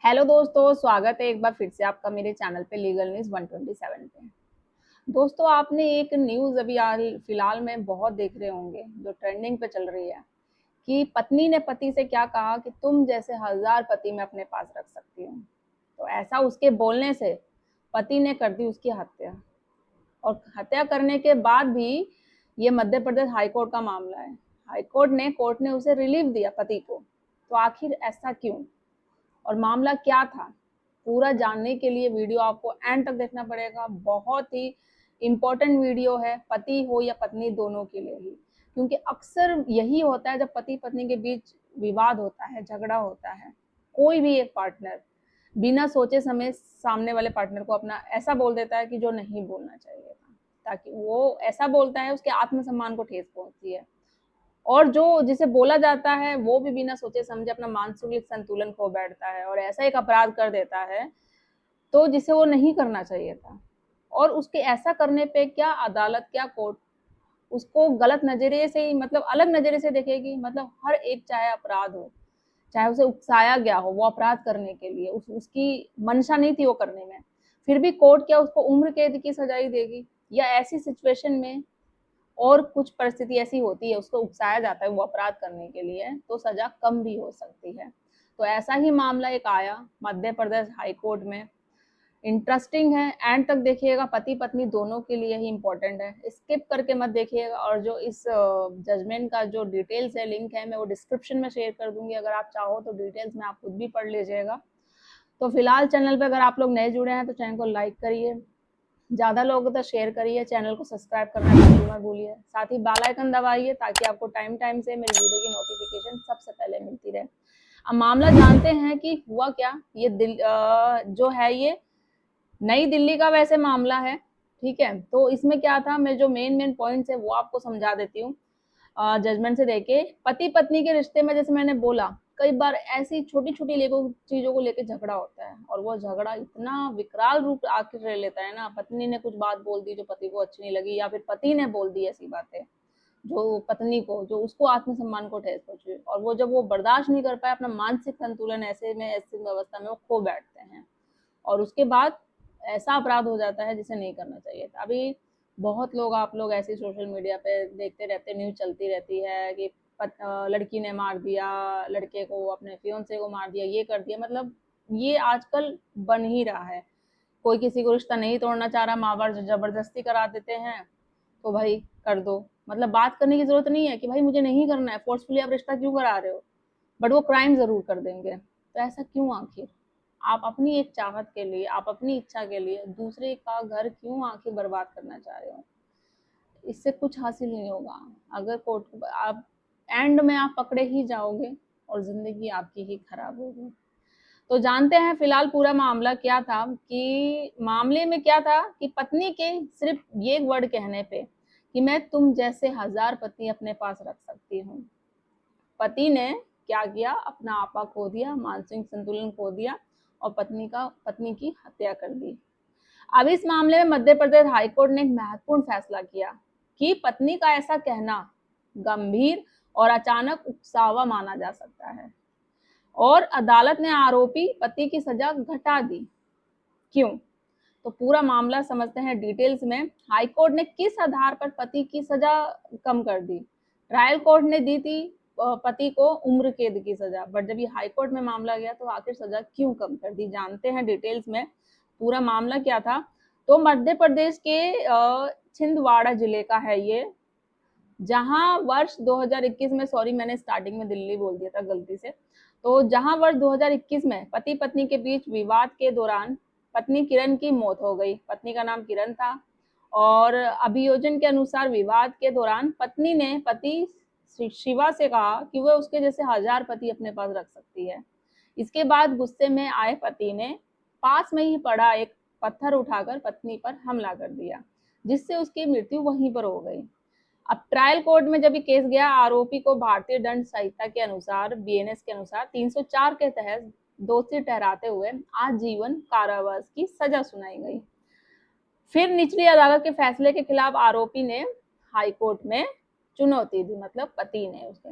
Hello दोस्तों, स्वागत है एक बार फिर से आपका मेरे चैनल पे लीगल न्यूज़ 127 पे। दोस्तों, आपने एक न्यूज़ अभी फिलहाल में बहुत देख रहे होंगे जो ट्रेंडिंग पे चल रही है कि पत्नी ने पति से क्या कहा कि तुम जैसे हजार पति मैं अपने पास रख सकती हूँ। तो ऐसा उसके बोलने से पति ने कर दी उसकी हत्या, और हत्या करने के बाद भी ये मध्य प्रदेश हाई कोर्ट का मामला है। कोर्ट ने उसे रिलीफ दिया पति को। तो आखिर ऐसा क्यों और मामला क्या था, पूरा जानने के लिए वीडियो आपको एंड तक देखना पड़ेगा। बहुत ही इम्पोर्टेंट वीडियो है, पति हो या पत्नी दोनों के लिए ही, क्योंकि अक्सर यही होता है जब पति पत्नी के बीच विवाद होता है, झगड़ा होता है, कोई भी एक पार्टनर बिना सोचे समय सामने वाले पार्टनर को अपना ऐसा बोल देता है कि जो नहीं बोलना चाहिए था, ताकि वो ऐसा बोलता है उसके आत्मसम्मान को ठेस पहुंचती है, और जो जिसे बोला जाता है वो भी बिना सोचे समझे अपना मानसिक संतुलन खो बैठता है और ऐसा एक अपराध कर देता है तो जिसे वो नहीं करना चाहिए था। और उसके ऐसा करने पे क्या अदालत, क्या कोर्ट उसको गलत नजरिए से ही, मतलब अलग नजरिए से देखेगी। मतलब हर एक, चाहे अपराध हो, चाहे उसे उकसाया गया हो वो अपराध करने के लिए, उसकी मंशा नहीं थी वो करने में, फिर भी कोर्ट क्या उसको उम्र कैद की सजा ही देगी? या ऐसी सिचुएशन में और कुछ परिस्थिति ऐसी होती है, उसको उकसाया जाता है वो अपराध करने के लिए, तो सजा कम भी हो सकती है। तो ऐसा ही मामला एक आया मध्य प्रदेश हाई कोर्ट में। इंटरेस्टिंग है, एंड तक देखिएगा, पति पत्नी दोनों के लिए ही इम्पोर्टेंट है, स्किप करके मत देखिएगा। और जो इस जजमेंट का जो डिटेल्स है, लिंक है, मैं वो डिस्क्रिप्शन में शेयर कर दूंगी, अगर आप चाहो तो डिटेल्स में आप खुद भी पढ़ लीजिएगा। तो फिलहाल चैनल पे अगर आप लोग नए जुड़े हैं तो चैनल को लाइक करिए, ज़्यादा लोगों तक शेयर करिए, चैनल को सब्सक्राइब करना बिल्कुल मत भूलिए, साथ ही बेल आइकन दबाइए ताकि आपको टाइम टाइम से मेरी वीडियो की नोटिफिकेशन सबसे पहले मिलती रहे। अब मामला जानते हैं कि हुआ क्या। ये जो है ये नई दिल्ली का वैसे मामला है, ठीक है। तो इसमें क्या था, मैं जो मेन मेन पॉइंट्स है वो आपको समझा देती हूँ। जजमेंट से देखे, पति पत्नी के रिश्ते में जैसे मैंने बोला, कई बार ऐसी छोटी छोटी चीजों को लेकर झगड़ा होता है, और वो झगड़ा इतना विकराल रूप आखिर ले लेता है ना, पत्नी ने कुछ बात बोल दी जो पति को अच्छी नहीं लगी, या फिर पति ने बोल दी ऐसी बातें जो पत्नी को, जो उसको आत्मसम्मान को ठेस पहुंची, और वो जब वो बर्दाश्त नहीं कर पाए, अपना मानसिक संतुलन ऐसी व्यवस्था में वो खो बैठते हैं, और उसके बाद ऐसा अपराध हो जाता है जिसे नहीं करना चाहिए था। अभी बहुत लोग, आप लोग ऐसे सोशल मीडिया पे देखते रहते, न्यूज चलती रहती है कि लड़की ने मार दिया लड़के को, अपने फियोंसे को मार दिया, ये कर दिया। मतलब ये आजकल बन ही रहा है। कोई किसी को रिश्ता नहीं तोड़ना चाह रहा, माँ बाप जबरदस्ती करा देते हैं, तो भाई कर दो। मतलब बात करने की जरूरत नहीं है कि भाई मुझे नहीं करना है, फोर्सफुली आप रिश्ता क्यों करा रहे हो, बट वो क्राइम जरूर कर देंगे। तो ऐसा क्यों आखिर? आप अपनी एक चाहत के लिए, आप अपनी इच्छा के लिए दूसरे का घर क्यों आखिर बर्बाद करना चाह रहे हो? इससे कुछ हासिल नहीं होगा। अगर कोर्ट आप एंड में आप पकड़े ही जाओगे और जिंदगी आपकी ही खराब होगी। तो जानते हैं फिलहाल पूरा मामला क्या था। कि मामले में क्या था कि पत्नी के सिर्फ ये वर्ड कहने पे कि मैं तुम जैसे हजार पति अपने पास रख सकती हूँ, पति ने क्या किया, अपना आपा खो दिया, मानसिक संतुलन खो दिया, और पत्नी की हत्या कर दी। अब इस मामले में मध्य प्रदेश हाईकोर्ट ने एक महत्वपूर्ण फैसला किया कि पत्नी का ऐसा कहना गंभीर और अचानक उकसावा माना जा सकता है, और अदालत ने आरोपी पति की सजा घटा दी। क्यों? तो पूरा मामला समझते हैं डिटेल्स में। हाईकोर्ट ने किस आधार पर पति की सजा कम कर दी? ट्रायल कोर्ट ने दी थी पति को उम्र कैद की सजा, बट जब ये हाईकोर्ट में मामला गया तो आखिर सजा क्यों कम कर दी, जानते हैं डिटेल्स में। पूरा मामला क्या था। तो मध्य प्रदेश के छिंदवाड़ा जिले का है ये, जहां वर्ष 2021 में, सॉरी मैंने स्टार्टिंग में दिल्ली बोल दिया था गलती से, तो जहां वर्ष 2021 में पति पत्नी के बीच विवाद के दौरान पत्नी किरण की मौत हो गई। पत्नी का नाम किरण था, और अभियोजन के अनुसार विवाद के दौरान पत्नी ने पति शिवा से कहा कि वह उसके जैसे हजार पति अपने पास रख सकती है। इसके बाद गुस्से में आए पति ने पास में ही पड़ा एक पत्थर उठाकर पत्नी पर हमला कर दिया, जिससे उसकी मृत्यु वहीं पर हो गई। अब ट्रायल कोर्ट में जब ये केस गया, आरोपी को भारतीय दंड संहिता के अनुसार, बीएनएस के अनुसार 304 के तहत दोषी ठहराते हुए आजीवन कारावास की सजा सुनाई गई। फिर निचली अदालत के फैसले के खिलाफ आरोपी ने हाई कोर्ट में चुनौती दी, मतलब पति ने उसके।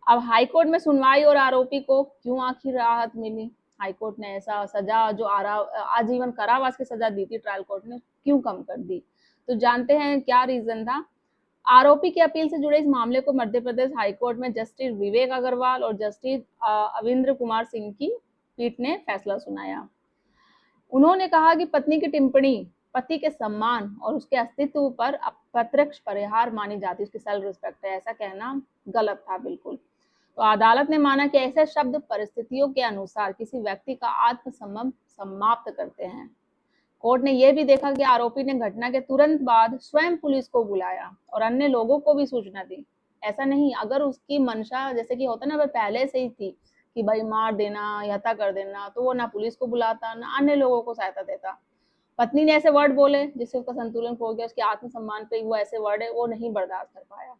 अब हाई कोर्ट में सुनवाई और आरोपी को क्यों आखिर राहत मिली? हाईकोर्ट ने ऐसा सजा जो आजीवन कारावास की सजा दी थी ट्रायल कोर्ट ने, क्यों कम कर दी? तो जानते हैं क्या रीजन था। आरोपी की अपील से जुड़े इस मामले को मध्य प्रदेश हाईकोर्ट में जस्टिस विवेक अग्रवाल और जस्टिस अविंद्र कुमार सिंह की पीठ ने फैसला सुनाया। उन्होंने कहा कि पत्नी की टिप्पणी पति के सम्मान और उसके अस्तित्व पर अप्रत्यक्ष परिहार मानी जाती है, उसकी सेल्फ रिस्पेक्ट है, ऐसा कहना गलत था बिल्कुल। तो अदालत ने माना कि ऐसे शब्द परिस्थितियों के अनुसार किसी व्यक्ति का आत्मसम्मान समाप्त करते हैं। कोर्ट ने यह भी देखा कि आरोपी ने घटना के तुरंत बाद स्वयं पुलिस को बुलाया और अन्य लोगों को भी सूचना दी। ऐसा नहीं, अगर उसकी मंशा जैसे कि होता ना वह पहले से ही थी कि भाई मार देना या हत्या कर देना, तो वो ना पुलिस को बुलाता ना अन्य लोगों को सहायता देता। पत्नी ने ऐसे वर्ड बोले जिससे उसका संतुलन खो गया, उसके आत्मसम्मान पे वो ऐसे वर्ड है वो नहीं बर्दाश्त कर पाया।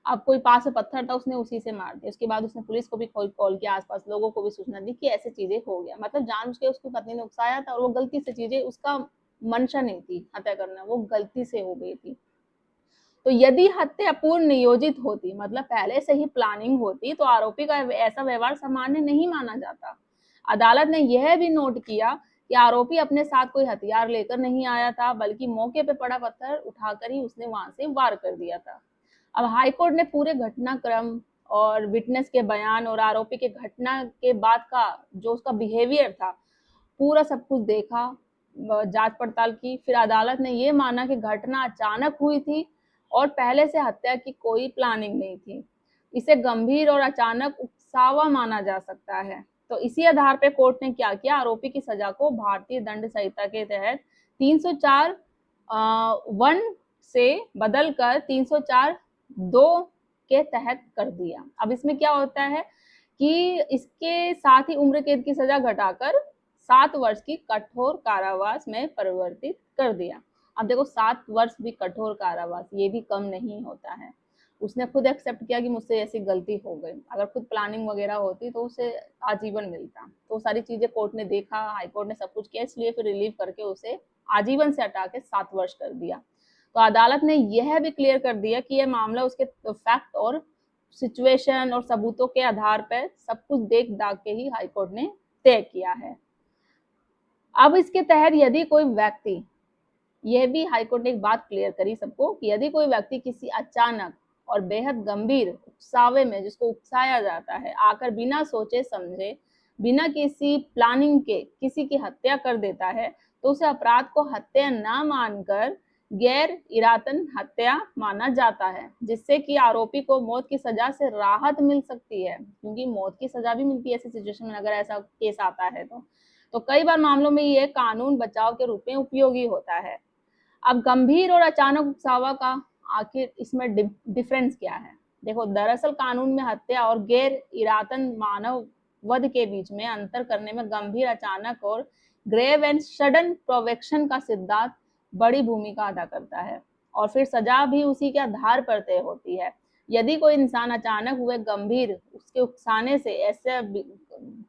अब कोई पास में पत्थर था, उसने उसी से मार दिया। उसके बाद उसने पुलिस को भी कॉल किया, आसपास लोगों को भी सूचना दी कि ऐसे चीजें हो गया। मतलब जानबूझ के उसकी पत्नी ने उकसाया था और वो गलती से चीजें, उसका मंशा नहीं थी हत्या करना, वो गलती से हो गई थी। तो यदि हत्या पूर्व नियोजित होती, मतलब पहले से ही प्लानिंग होती, तो आरोपी का ऐसा व्यवहार सामान्य नहीं माना जाता। अदालत ने यह भी नोट किया कि आरोपी अपने साथ कोई हथियार लेकर नहीं आया था, बल्कि मौके पे पड़ा पत्थर उठाकर ही उसने वहां से वार कर दिया था। अब हाईकोर्ट ने पूरे घटनाक्रम और विटनेस के बयान और आरोपी के घटना के बाद का जो उसका बिहेवियर था, पूरा सब कुछ देखा, जांच पड़ताल की। फिर अदालत ने ये माना कि घटना अचानक हुई थी और पहले से हत्या की कोई प्लानिंग नहीं थी। इसे गंभीर और अचानक उकसावा माना जा सकता है। तो इसी आधार पर कोर्ट ने क्या किया, आरोपी की सजा को भारतीय दंड संहिता के तहत 304 1 से बदलकर 304 2 के तहत कर दिया। अब इसमें क्या होता है कि इसके साथ ही उम्र कैद की सजा घटाकर 7 वर्ष की कठोर कारावास में परिवर्तित कर दिया। अब देखो 7 वर्ष भी कठोर कारावास, ये भी कम नहीं होता है। उसने खुद एक्सेप्ट किया कि मुझसे ऐसी गलती हो गई, अगर खुद प्लानिंग वगैरह होती तो उसे आजीवन मिलता। तो सारी चीजें कोर्ट ने देखा, हाईकोर्ट ने सब कुछ किया, इसलिए फिर रिलीव करके उसे आजीवन से हटा के 7 वर्ष कर दिया। तो अदालत ने यह भी क्लियर कर दिया कि यह मामला उसके फैक्ट और सिचुएशन और सबूतों के आधार पर सब कुछ देख दाग के ही हाईकोर्ट ने तय किया है। अब इसके तहत यदि कोई व्यक्ति, यह भी हाईकोर्ट ने एक बात क्लियर करी सबको कि यदि कोई व्यक्ति किसी अचानक और बेहद गंभीर उकसावे में, जिसको उकसाया जाता है, आकर बिना सोचे समझे, बिना किसी प्लानिंग के किसी की हत्या कर देता है, तो उसे अपराध को हत्या ना मानकर गैर इरादतन हत्या माना जाता है, जिससे कि आरोपी को मौत की सजा से राहत मिल सकती है, क्योंकि मौत की सजा भी मिलती है ऐसी सिचुएशन में अगर ऐसा केस आता है। तो कई बार मामलों में यह कानून बचाव के रूप में उपयोगी होता है। अब गंभीर और अचानक उकसावा का आखिर इसमें डिफरेंस क्या है? देखो, दरअसल कानून में हत्या और गैर इरादतन मानव वध के बीच में अंतर करने में गंभीर, अचानक और ग्रेव एंड सडन प्रोवेक्शन का सिद्धांत बड़ी भूमिका अदा करता है, और फिर सजा भी उसी के आधार पर तय होती है। यदि कोई इंसान अचानक हुए गंभीर, उसके उकसाने से ऐसे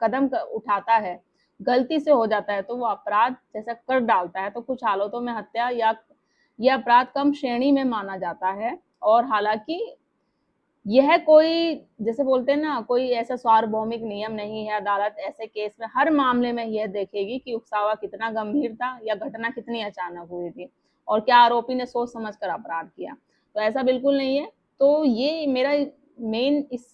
कदम उठाता है, गलती से हो जाता है, तो वो अपराध जैसा कर डालता है, तो कुछ हालतों में हत्या या यह अपराध कम श्रेणी में माना जाता है। और हालांकि यह कोई, जैसे बोलते हैं ना, कोई ऐसा सार्वभौमिक नियम नहीं है। अदालत ऐसे केस में हर मामले में यह देखेगी कि उकसावा कितना गंभीर था या घटना कितनी अचानक हुई थी और क्या आरोपी ने सोच समझकर अपराध किया। तो ऐसा बिल्कुल नहीं है। तो ये मेरा मेन इस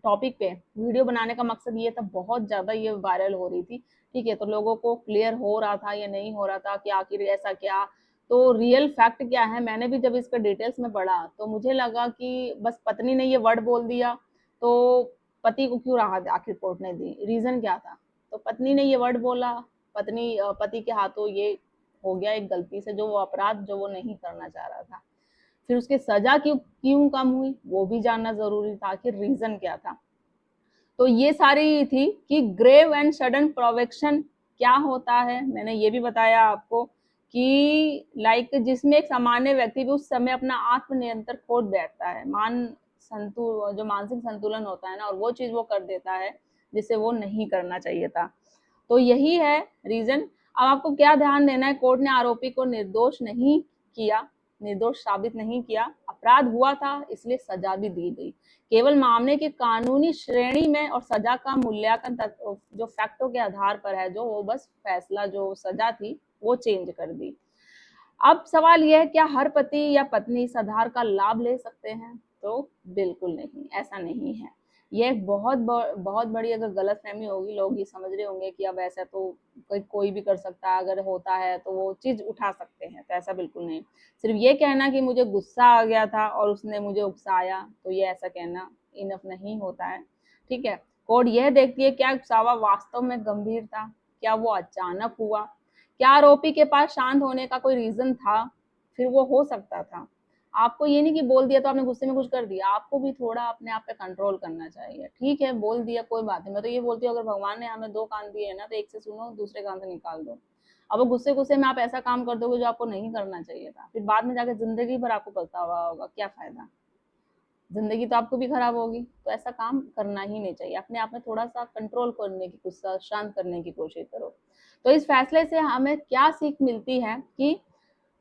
टॉपिक पे वीडियो बनाने का मकसद ये था, बहुत ज़्यादा ये वायरल हो रही थी, ठीक है, तो लोगों को क्लियर हो रहा था या नहीं हो रहा था कि आखिर ऐसा क्या, तो रियल फैक्ट क्या है। मैंने भी जब इसका डिटेल्स में पढ़ा तो मुझे लगा कि बस पत्नी ने ये वर्ड बोल दिया, तो पति को क्यों राहत आखिर कोर्ट ने दी, रीजन क्या था? तो पत्नी ने ये वर्ड बोला, पति के हाथों ये हो गया एक गलती से, जो वो अपराध जो वो नहीं करना चाह रहा था। फिर उसकी सजा क्यों कम हुई, वो भी जानना जरूरी था, आखिर रीजन क्या था। तो ये सारी थी कि ग्रेव एंड सडन प्रोवेक्शन क्या होता है। मैंने ये भी बताया आपको कि जिसमें एक सामान्य व्यक्ति भी उस समय अपना आत्मनियंत्रण खो बैठता है, जो मानसिक संतुलन होता है ना, और वो चीज वो कर देता है जिसे वो नहीं करना चाहिए था। तो यही है रीजन। अब आपको क्या ध्यान देना है, कोर्ट ने आरोपी को निर्दोष नहीं किया, निर्दोष साबित नहीं किया, अपराध हुआ था इसलिए सजा भी दी गई। केवल मामले की कानूनी श्रेणी में और सजा का मूल्यांकन जो फैक्टों के आधार पर है, जो वो बस फैसला जो सजा थी वो चेंज कर दी। अब सवाल यह है, क्या हर पति या पत्नी इस आधार का लाभ ले सकते हैं? तो बिल्कुल नहीं, ऐसा नहीं है। ये एक बहुत बड़ी अगर गलतफहमी होगी, लोग ये समझ रहे होंगे कि अब ऐसा तो कोई भी कर सकता है, अगर होता है तो वो चीज उठा सकते हैं, तो ऐसा बिल्कुल नहीं। सिर्फ ये कहना कि मुझे गुस्सा आ गया था और उसने मुझे उकसाया, तो ये ऐसा कहना इनफ नहीं होता है। ठीक है, कोर्ट यह देखती है क्या उकसावा वास्तव में गंभीर था, क्या वो अचानक हुआ, क्या आरोपी के पास शांत होने का कोई रीजन था, फिर वो हो सकता था। आपको ये नहीं कि बोल दिया तो आपने गुस्से में कुछ कर दिया, आपको भी थोड़ा अपने आप पे कंट्रोल करना चाहिए। ठीक है, बोल दिया कोई बात नहीं, मैं तो ये बोलती हूँ अगर भगवान ने हमें 2 कान दिए हैं ना, तो एक से सुनो, दूसरे कान से निकाल दो। अब वो गुस्से में आप ऐसा काम कर दोगे जो आपको नहीं करना चाहिए था, फिर बाद में जाकर जिंदगी भर आपको पछतावा होगा, क्या फायदा, जिंदगी तो आपको भी खराब होगी। तो ऐसा काम करना ही नहीं चाहिए, अपने आप में थोड़ा सा कंट्रोल करने की, गुस्सा शांत करने की कोशिश करो। तो इस फैसले से हमें क्या सीख मिलती है कि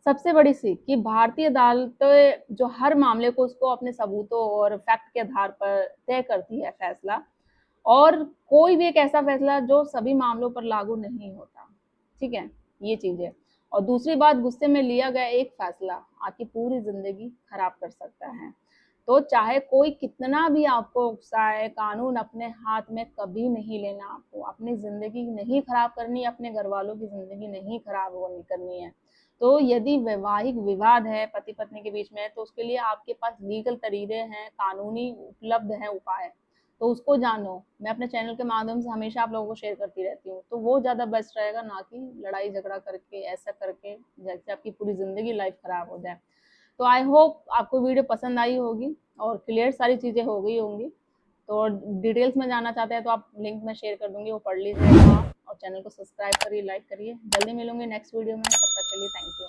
सबसे बड़ी सीख कि भारतीय अदालतें जो हर मामले को उसको अपने सबूतों और फैक्ट के आधार पर तय करती है फैसला, और कोई भी एक ऐसा फैसला जो सभी मामलों पर लागू नहीं होता। ठीक है, ये चीज है। और दूसरी बात, गुस्से में लिया गया एक फैसला आपकी पूरी जिंदगी खराब कर सकता है। तो चाहे कोई कितना भी आपको उकसाए, कानून अपने हाथ में कभी नहीं लेना, आपको अपनी जिंदगी नहीं खराब करनी, अपने घर वालों की जिंदगी नहीं खराब होनी करनी है। तो यदि वैवाहिक विवाद है पति पत्नी के बीच में, तो उसके लिए आपके पास लीगल तरीके हैं, कानूनी उपलब्ध हैं उपाय, तो उसको जानो। मैं अपने चैनल के माध्यम से हमेशा आप लोगों को शेयर करती रहती हूँ, तो वो ज़्यादा बेस्ट रहेगा, ना कि लड़ाई झगड़ा करके ऐसा करके जैसे आपकी पूरी ज़िंदगी लाइफ खराब हो जाए। तो आई होप आपको वीडियो पसंद आई होगी और क्लियर सारी चीज़ें हो गई होंगी। तो डिटेल्स में जानना चाहते हैं तो आप लिंक में शेयर कर दूंगी, वो पढ़ लीजिएगा आप, और चैनल को सब्सक्राइब करिए, लाइक करिए। जल्दी मिलूंगी नेक्स्ट वीडियो में, तब तक के लिए थैंक यू।